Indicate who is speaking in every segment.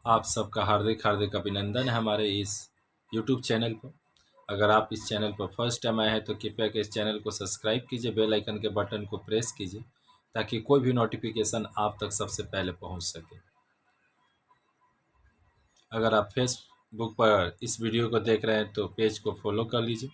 Speaker 1: आप सबका हार्दिक हार्दिक अभिनंदन है हमारे इस YouTube चैनल पर। अगर आप इस चैनल पर फर्स्ट टाइम आए हैं तो कृपया के इस चैनल को सब्सक्राइब कीजिए, बेल आइकन के बटन को प्रेस कीजिए ताकि कोई भी नोटिफिकेशन आप तक सबसे पहले पहुंच सके। अगर आप फेसबुक पर इस वीडियो को देख रहे हैं तो पेज को फॉलो कर लीजिए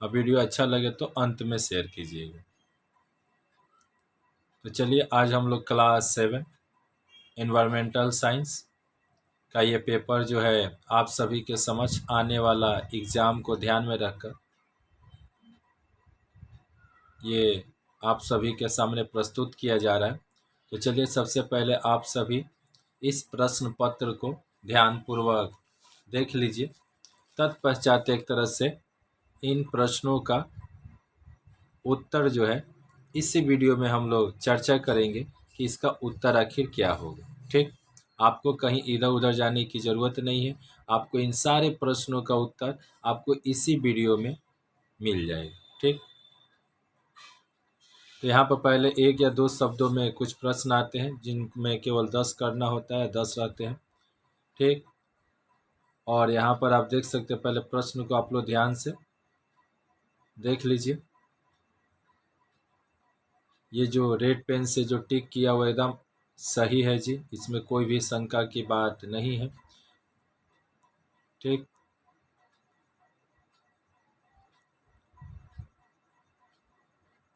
Speaker 1: और वीडियो अच्छा लगे तो अंत में शेयर कीजिएगा। तो चलिए, आज हम लोग क्लास 7 एनवायरमेंटल साइंस का ये पेपर जो है आप सभी के समक्ष आने वाला एग्ज़ाम को ध्यान में रखकर ये आप सभी के सामने प्रस्तुत किया जा रहा है। तो चलिए, सबसे पहले आप सभी इस प्रश्न पत्र को ध्यानपूर्वक देख लीजिए। तत्पश्चात एक तरह से इन प्रश्नों का उत्तर जो है इसी वीडियो में हम लोग चर्चा करेंगे कि इसका उत्तर आखिर क्या होगा। ठीक, आपको कहीं इधर उधर जाने की ज़रूरत नहीं है। आपको इन सारे प्रश्नों का उत्तर आपको इसी वीडियो में मिल जाएगा। ठीक, तो यहाँ पर पहले एक या दो शब्दों में कुछ प्रश्न आते हैं जिनमें केवल 10 करना होता है, 10 रहते हैं। ठीक, और यहाँ पर आप देख सकते हैं, पहले प्रश्न को आप लोग ध्यान से देख लीजिए। ये जो रेड पेन से जो टिक किया हुआ एकदम सही है जी, इसमें कोई भी शंका की बात नहीं है। ठीक,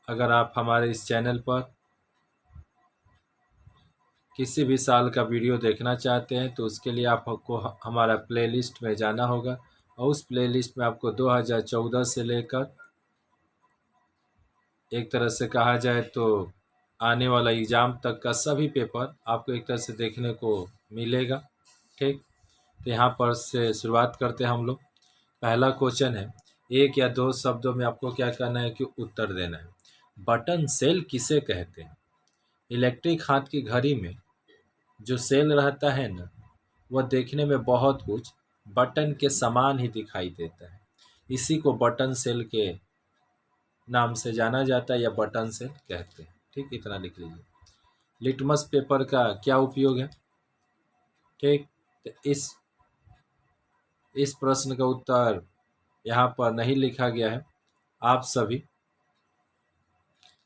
Speaker 1: अगर आप हमारे इस चैनल पर किसी भी साल का वीडियो देखना चाहते हैं तो उसके लिए आपको हमारा प्लेलिस्ट में जाना होगा और उस प्लेलिस्ट में आपको 2014 से लेकर एक तरह से कहा जाए तो आने वाला एग्ज़ाम तक का सभी पेपर आपको एक तरह से देखने को मिलेगा। ठीक, तो यहाँ पर से शुरुआत करते हैं हम लोग। पहला क्वेश्चन है, एक या दो शब्दों में आपको क्या करना है कि उत्तर देना है। बटन सेल किसे कहते हैं? इलेक्ट्रिक हाथ की घड़ी में जो सेल रहता है ना, वह देखने में बहुत कुछ बटन के समान ही दिखाई देता है। इसी को बटन सेल के नाम से जाना जाता है या बटन सेल कहते हैं। ठीक, इतना लिख लीजिए। लिटमस पेपर का क्या उपयोग है? ठीक, तो इस प्रश्न का उत्तर यहाँ पर नहीं लिखा गया है। आप सभी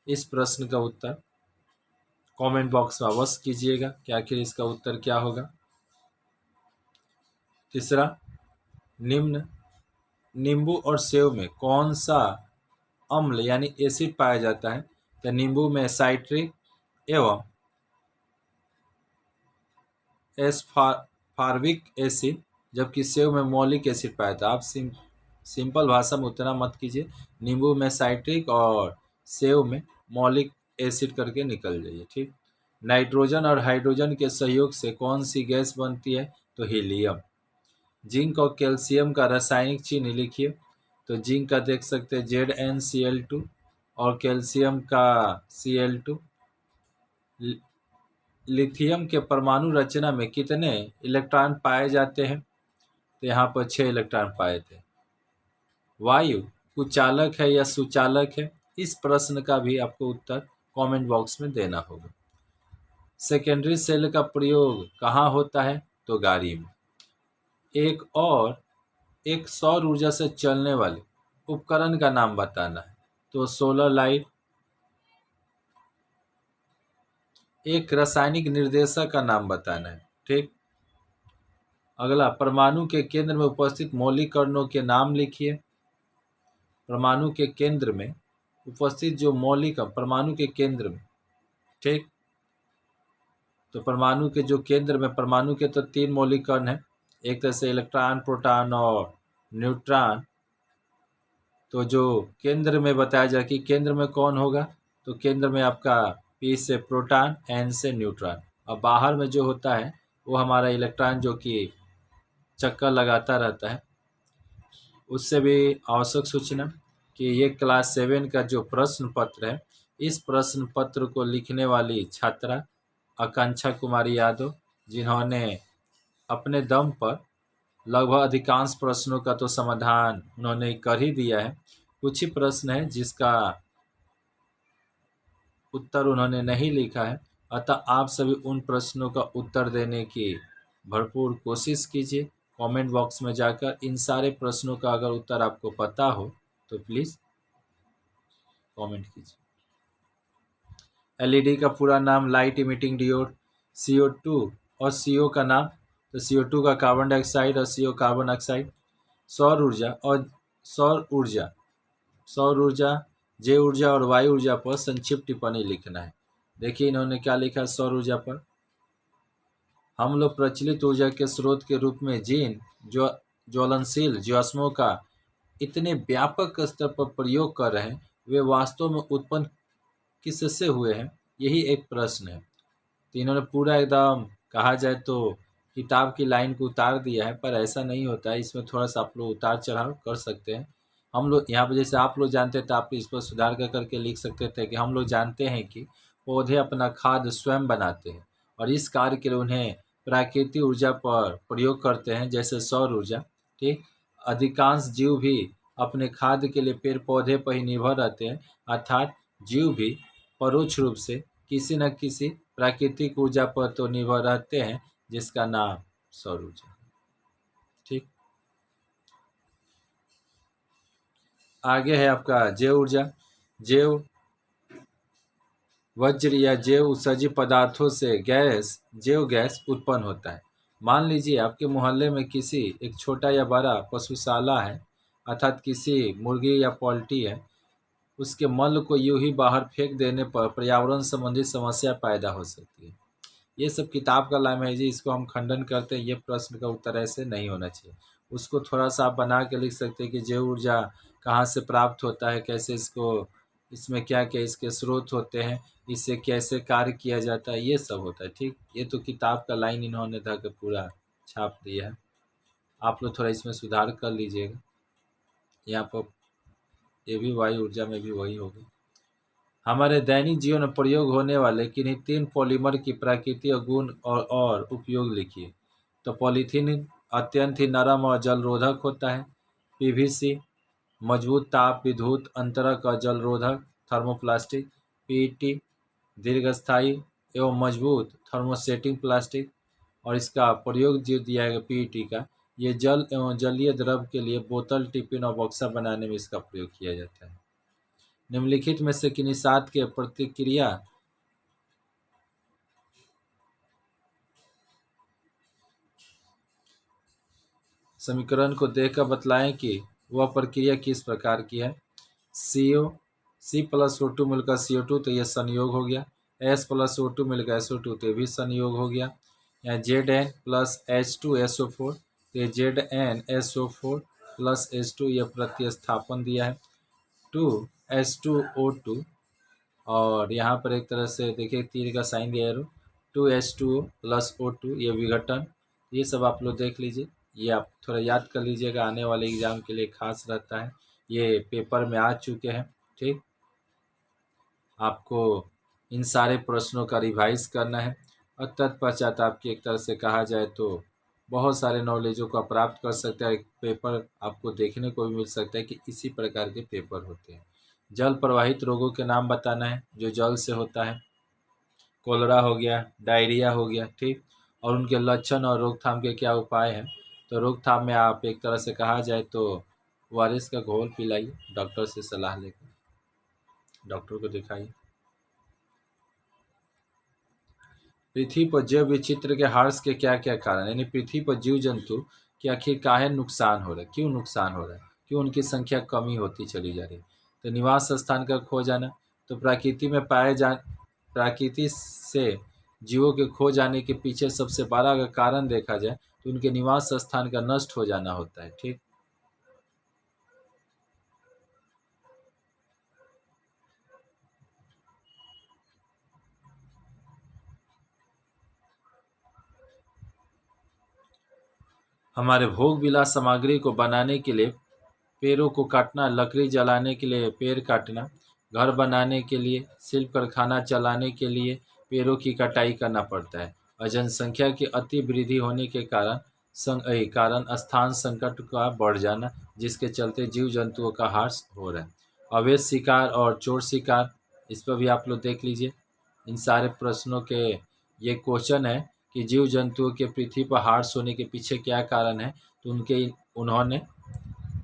Speaker 1: इस प्रश्न का उत्तर कमेंट बॉक्स में अवश्य कीजिएगा कि आखिर इसका उत्तर क्या होगा। तीसरा, निम्न नींबू और सेव में कौन सा अम्ल यानी एसिड पाया जाता है? तो नींबू में साइट्रिक एवं एस्फार्विक एसिड, जबकि सेव में मौलिक एसिड पाया जाता है। आप सिंपल भाषा में उतना मत कीजिए, नींबू में साइट्रिक और सेव में मौलिक एसिड करके निकल जाइए। ठीक, नाइट्रोजन और हाइड्रोजन के सहयोग से कौन सी गैस बनती है? तो हीलियम। जिंक और कैल्शियम का रासायनिक चिन्ह लिखिए। तो जिंक का देख सकते हैं ZnCl2 और कैल्शियम का Cl2। लिथियम के परमाणु रचना में कितने इलेक्ट्रॉन पाए जाते हैं? तो यहाँ पर 6 इलेक्ट्रॉन पाए थे। वायु कुचालक है या सुचालक है? इस प्रश्न का भी आपको उत्तर कमेंट बॉक्स में देना होगा। सेकेंडरी सेल का प्रयोग कहाँ होता है? तो गाड़ी में। एक सौर ऊर्जा से चलने वाले उपकरण का नाम बताना है। तो सोलर लाइट। एक रासायनिक निर्देशक का नाम बताना है। ठीक, अगला, परमाणु के केंद्र में उपस्थित मौलिक कणों के नाम लिखिए। परमाणु के केंद्र में उपस्थित जो मौलिक परमाणु के केंद्र में, ठीक, तो परमाणु के जो केंद्र में, परमाणु के तो 3 मौलिक कण हैं, एक तरह से इलेक्ट्रॉन, प्रोटॉन और न्यूट्रॉन। तो जो केंद्र में बताया जाए कि केंद्र में कौन होगा, तो केंद्र में आपका P से प्रोटॉन, N से न्यूट्रॉन, और बाहर में जो होता है वो हमारा इलेक्ट्रॉन जो कि चक्कर लगाता रहता है। उससे भी आवश्यक सूचना कि ये क्लास 7 का जो प्रश्न पत्र है, इस प्रश्न पत्र को लिखने वाली छात्रा आकांक्षा कुमारी यादव, जिन्होंने अपने दम पर लगभग अधिकांश प्रश्नों का तो समाधान उन्होंने कर ही दिया है। कुछ ही प्रश्न है जिसका उत्तर उन्होंने नहीं लिखा है, अतः आप सभी उन प्रश्नों का उत्तर देने की भरपूर कोशिश कीजिए। कमेंट बॉक्स में जाकर इन सारे प्रश्नों का अगर उत्तर आपको पता हो तो प्लीज़ कमेंट कीजिए। एलईडी का पूरा नाम लाइट इमिटिंग डियोड। CO2 और CO का नाम, तो CO2 का कार्बन डाइऑक्साइड और CO कार्बन ऑक्साइड। सौर ऊर्जा और सौर ऊर्जा, जैव ऊर्जा और वायु ऊर्जा पर संक्षिप्त टिप्पणी लिखना है। देखिए इन्होंने क्या लिखा सौर ऊर्जा पर। हम लोग प्रचलित ऊर्जा के स्रोत के रूप में जिन ज्वलनशील जीवाश्मों का इतने व्यापक स्तर पर प्रयोग कर रहे हैं, वे वास्तव में उत्पन्न किससे हुए हैं, यही एक प्रश्न है। तो इन्होंने पूरा एकदम कहा जाए तो किताब की लाइन को उतार दिया है, पर ऐसा नहीं होता है। इसमें थोड़ा सा आप लोग उतार चढ़ाव कर सकते हैं। हम लोग यहाँ पर जैसे आप लोग जानते थे, तो आप इस पर सुधार करके लिख सकते थे कि हम लोग जानते हैं कि पौधे अपना खाद्य स्वयं बनाते हैं और इस कार्य के लिए उन्हें प्राकृतिक ऊर्जा पर प्रयोग करते हैं, जैसे सौर ऊर्जा। ठीक, अधिकांश जीव भी अपने खाद्य के लिए पेड़ पौधे पर ही निर्भर रहते हैं, अर्थात जीव भी परोक्ष रूप से किसी न किसी प्राकृतिक ऊर्जा पर तो निर्भर रहते हैं, जिसका नाम सौर ऊर्जा। ठीक, आगे है आपका जैव ऊर्जा। जैव वज्र या जैव उत्सर्जित पदार्थों से जैव गैस उत्पन्न होता है। मान लीजिए आपके मोहल्ले में किसी एक छोटा या बड़ा पशुशाला है, अर्थात किसी मुर्गी या पोल्ट्री है। उसके मल को यूं ही बाहर फेंक देने पर पर्यावरण संबंधी समस्या पैदा हो सकती है। ये सब किताब का लाइन है जी, इसको हम खंडन करते हैं। ये प्रश्न का उत्तर ऐसे नहीं होना चाहिए। उसको थोड़ा सा आप बना के लिख सकते हैं कि जैव ऊर्जा कहाँ से प्राप्त होता है, कैसे इसको, इसमें क्या क्या इसके स्रोत होते हैं, इससे कैसे कार्य किया जाता है, ये सब होता है। ठीक, ये तो किताब का लाइन इन्होंने था कि पूरा छाप दिया है। आप लोग थोड़ा इसमें सुधार कर लीजिएगा। यहाँ पर ये भी वायु ऊर्जा में भी वही होगी। हमारे दैनिक जीवन में प्रयोग होने वाले किन्हीं 3 पॉलीमर की प्राकृतिक गुण और उपयोग लिखिए। तो पॉलीथीन अत्यंत ही नरम और जलरोधक होता है। PVC मजबूत ताप विद्युत अंतरक और जलरोधक थर्मोप्लास्टिक। PET दीर्घस्थायी एवं मजबूत थर्मोसेटिंग प्लास्टिक। और इसका प्रयोग जो दिया है PET का, ये जल एवं जलीय द्रव के लिए बोतल, टिफिन और बक्सा बनाने में इसका प्रयोग किया जाता है। निम्नलिखित में से किन्हीं 7 के प्रतिक्रिया समीकरण को देखकर बतलाएं कि वह प्रक्रिया किस प्रकार की है। C+O2 मिलकर CO2, तो यह संयोग हो गया। S+O2 मिलकर SO2, तो ये भी संयोग हो गया। यहाँ Zn+H2SO4, तो ये ZnSO4 + H2, यह प्रतिस्थापन दिया है। 2H2O2, और यहाँ पर एक तरह से देखिए तीर का साइन दिया है, 2H2O + O2, ये विघटन। ये सब आप लोग देख लीजिए, ये आप थोड़ा याद कर लीजिएगा, आने वाले एग्जाम के लिए खास रहता है। ये पेपर में आ चुके हैं। ठीक, आपको इन सारे प्रश्नों का रिवाइज करना है और तत्पश्चात आपकी एक तरह से कहा जाए तो बहुत सारे नॉलेजों को प्राप्त कर सकते हैं। एक पेपर आपको देखने को भी मिल सकता है कि इसी प्रकार के पेपर होते हैं। जल प्रवाहित रोगों के नाम बताना है जो जल से होता है। कोलरा हो गया, डायरिया हो गया। ठीक, और उनके लक्षण और रोकथाम के क्या उपाय हैं। तो रोकथाम में आप एक तरह से कहा जाए तो ORS का घोल पिलाइए, डॉक्टर से सलाह लेकर डॉक्टर को दिखाइए। पृथ्वी पर जैव विचित्र के ह्रास के क्या क्या कारण, यानी पृथ्वी पर जीव जंतु के आखिर काहे नुकसान हो रहा है, क्यों नुकसान हो रहा है, क्यों उनकी संख्या कमी होती चली जा रही है। तो निवास स्थान का खो जाना, तो प्रकृति से जीवों के खो जाने के पीछे सबसे बड़ा अगर कारण देखा जाए तो उनके निवास स्थान का नष्ट हो जाना होता है। ठीक, हमारे भोग विलास सामग्री को बनाने के लिए पेड़ों को काटना, लकड़ी जलाने के लिए पेड़ काटना, घर बनाने के लिए, शिल्प कारखाना चलाने के लिए पेड़ों की कटाई करना पड़ता है। और जनसंख्या की अति वृद्धि होने के कारण स्थान संकट का बढ़ जाना, जिसके चलते जीव जंतुओं का ह्रास हो रहा है। अवैध शिकार और चोर शिकार, इस पर भी आप लोग देख लीजिए। इन सारे प्रश्नों के ये क्वेश्चन है कि जीव जंतुओं के पृथ्वी पर हार्स होने के पीछे क्या कारण है, तो उन्होंने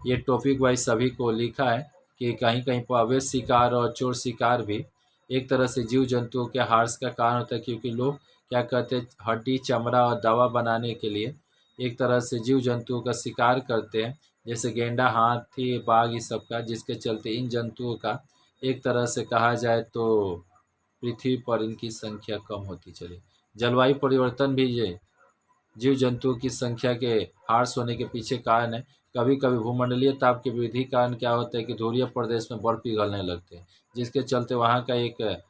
Speaker 1: ये टॉपिक वाइज सभी को लिखा है कि कहीं कहीं पर अवैध शिकार और चोर शिकार भी एक तरह से जीव जंतुओं के हार्स का कारण होता है, क्योंकि लोग क्या करते हैं, हड्डी चमड़ा और दवा बनाने के लिए एक तरह से जीव जंतुओं का शिकार करते हैं, जैसे गेंडा, हाथी, बाघ, इस सब का, जिसके चलते इन जंतुओं का एक तरह से कहा जाए तो पृथ्वी पर इनकी संख्या कम होती चली। जलवायु परिवर्तन भी ये जीव जंतुओं की संख्या के ह्रास होने के पीछे कारण है। कभी कभी भूमंडलीय ताप के वृद्धि कारण क्या होता है कि ध्रुवीय प्रदेश में बर्फ पिघलने लगते हैं, जिसके चलते वहाँ का एक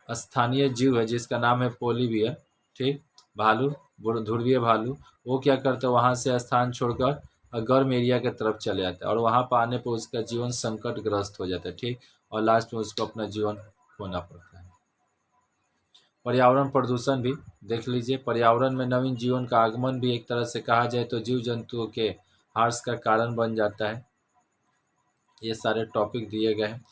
Speaker 1: स्थानीय जीव है जिसका नाम है पोलिबियर, ठीक, भालू, ध्रुवीय भालू, वो क्या करता है, वहाँ से स्थान छोड़कर गर्म एरिया की तरफ चले जाता है और वहाँ पर आने पर उसका जीवन संकटग्रस्त हो जाता है, ठीक, और लास्ट में उसको अपना जीवन खोना पड़ता है। पर्यावरण प्रदूषण भी देख लीजिए। पर्यावरण में नवीन जीवन का आगमन भी एक तरह से कहा जाए तो जीव जंतुओं के ह्रास का कारण बन जाता है। ये सारे टॉपिक दिए गए हैं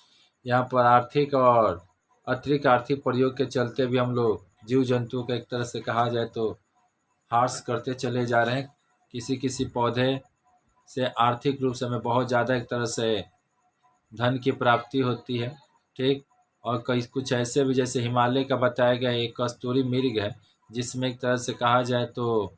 Speaker 1: यहाँ पर। आर्थिक और अतिरिक्त आर्थिक प्रयोग के चलते भी हम लोग जीव जंतुओं का एक तरह से कहा जाए तो ह्रास करते चले जा रहे हैं। किसी किसी पौधे से आर्थिक रूप से हमें बहुत ज़्यादा एक तरह से धन की प्राप्ति होती है, ठीक, और कई कुछ ऐसे भी, जैसे हिमालय का बताया गया एक कस्तूरी मृग है जिसमें एक तरह से कहा जाए तो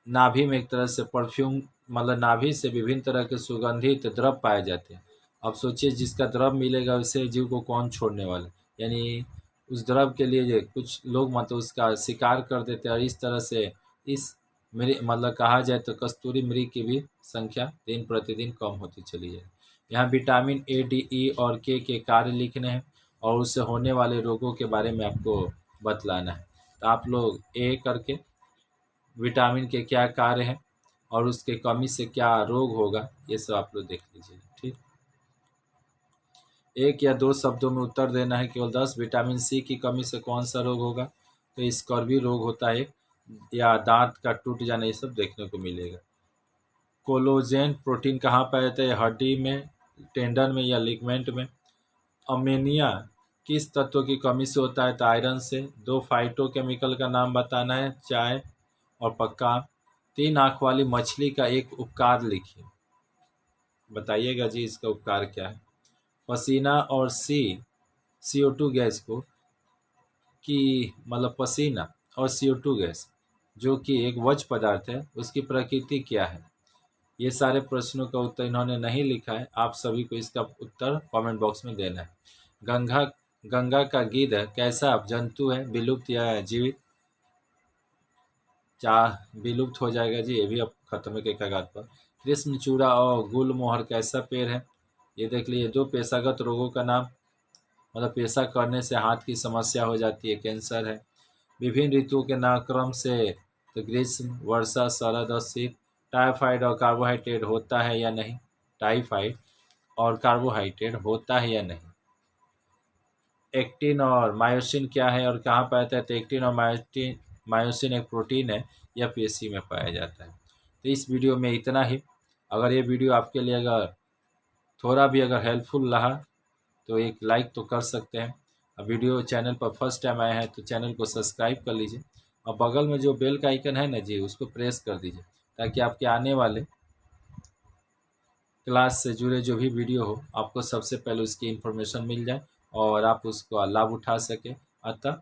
Speaker 1: नाभि में एक तरह से परफ्यूम, मतलब नाभि से विभिन्न तरह के सुगंधित द्रव पाए जाते हैं। अब सोचिए जिसका द्रव मिलेगा उसे जीव को कौन छोड़ने वाला, यानी उस द्रव के लिए कुछ लोग मतलब उसका शिकार कर देते हैं और इस तरह से इस मतलब कहा जाए तो कस्तूरी मृग की भी संख्या दिन प्रतिदिन कम होती चली है। यहाँ विटामिन ए, डी, ई और के कार्य लिखने हैं और उससे होने वाले रोगों के बारे में आपको बतलाना है। तो आप लोग ए करके विटामिन के क्या कार्य हैं और उसके कमी से क्या रोग होगा, ये सब आप लोग देख लीजिए, ठीक। एक या दो शब्दों में उत्तर देना है केवल 10। विटामिन सी की कमी से कौन सा रोग होगा, तो स्कर्वी रोग होता है, या दांत का टूट जाना, ये सब देखने को मिलेगा। कोलोजेन प्रोटीन कहाँ पाया जाता है, हड्डी में, टेंडन में या लिगमेंट में। अमेनिया किस तत्व की कमी से होता है, तो आयरन से। 2 फाइटोकेमिकल का नाम बताना है, चाय और पक्का। 3 आँख वाली मछली का एक उपकार लिखिए, बताइएगा जी इसका उपकार क्या है। पसीना और CO2 गैस को कि मतलब पसीना और CO2 गैस जो कि एक वज्र पदार्थ है, उसकी प्रकृति क्या है। ये सारे प्रश्नों का उत्तर इन्होंने नहीं लिखा है, आप सभी को इसका उत्तर कमेंट बॉक्स में देना है। गंगा का गिद्ध कैसा जंतु है, विलुप्त या जीवित। विलुप्त हो जाएगा जी, ये भी अब खत्म के कगार पर। कृष्णचूड़ा और गुलमोहर कैसा पेड़ है, ये देख लीजिए। 2 पेशागत रोगों का नाम, मतलब पेशा करने से हाथ की समस्या हो जाती है, कैंसर है। विभिन्न ऋतुओं के नामक्रम से, तो ग्रीष्म, वर्षा, शरद और शीत। टाइफाइड और कार्बोहाइड्रेट होता है या नहीं, टाइफाइड और कार्बोहाइड्रेट होता है या नहीं। एक्टिन और मायोसिन क्या है और कहाँ पाया जाता है, तो एक्टिन और मायोसिन एक प्रोटीन है, यह पेशी में पाया जाता है। तो इस वीडियो में इतना ही। अगर ये वीडियो आपके लिए अगर थोड़ा भी अगर हेल्पफुल रहा तो एक लाइक तो कर सकते हैं। अब वीडियो चैनल पर फर्स्ट टाइम आए हैं तो चैनल को सब्सक्राइब कर लीजिए और बगल में जो बेल का आइकन है ना जी, उसको प्रेस कर दीजिए ताकि आपके आने वाले क्लास से जुड़े जो भी वीडियो हो आपको सबसे पहले उसकी इन्फॉर्मेशन मिल जाए और आप उसको लाभ उठा सकें। अतः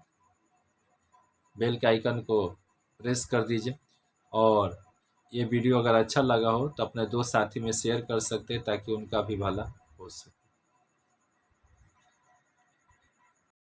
Speaker 1: बेल के आइकन को प्रेस कर दीजिए और ये वीडियो अगर अच्छा लगा हो तो अपने 2 साथी में शेयर कर सकते हैं ताकि उनका भी भला हो सके।